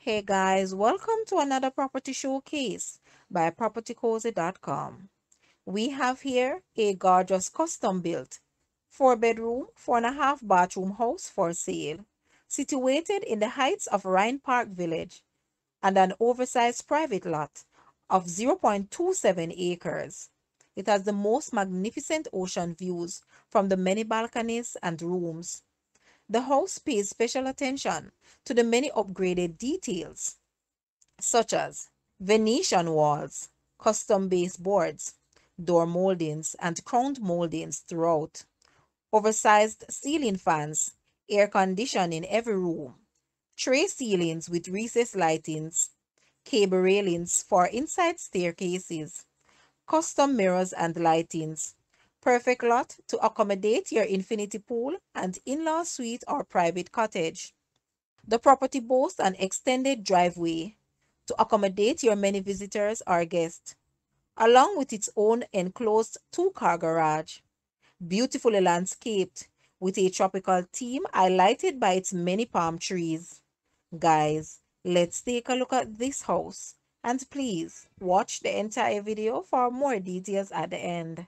Hey guys, welcome to another property showcase by propertycozy.com. We have here a gorgeous custom built 4-bedroom, 4.5-bathroom house for sale, situated in the heights of Rhyne Park Village and an oversized private lot of 0.27 acres. It has the most magnificent ocean views from the many balconies and rooms. The house pays special attention to the many upgraded details, such as Venetian walls, custom baseboards, door moldings, and crowned moldings throughout, oversized ceiling fans, air conditioning in every room, tray ceilings with recessed lightings, cable railings for inside staircases, custom mirrors and lightings. Perfect lot to accommodate your infinity pool and in-law suite or private cottage. The property boasts an extended driveway to accommodate your many visitors or guests, along with its own enclosed two-car garage, beautifully landscaped with a tropical theme highlighted by its many palm trees. Guys, let's take a look at this house, and please watch the entire video for more details at the end.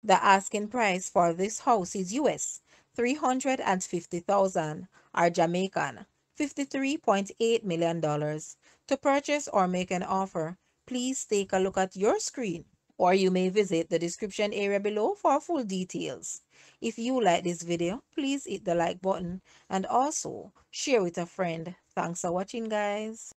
The asking price for this house is US 350,000 or Jamaican $53.8 million. To purchase or make an offer, please take a look at your screen, or you may visit the description area below for full details. If you like this video, please hit the like button and also share with a friend. Thanks for watching, guys.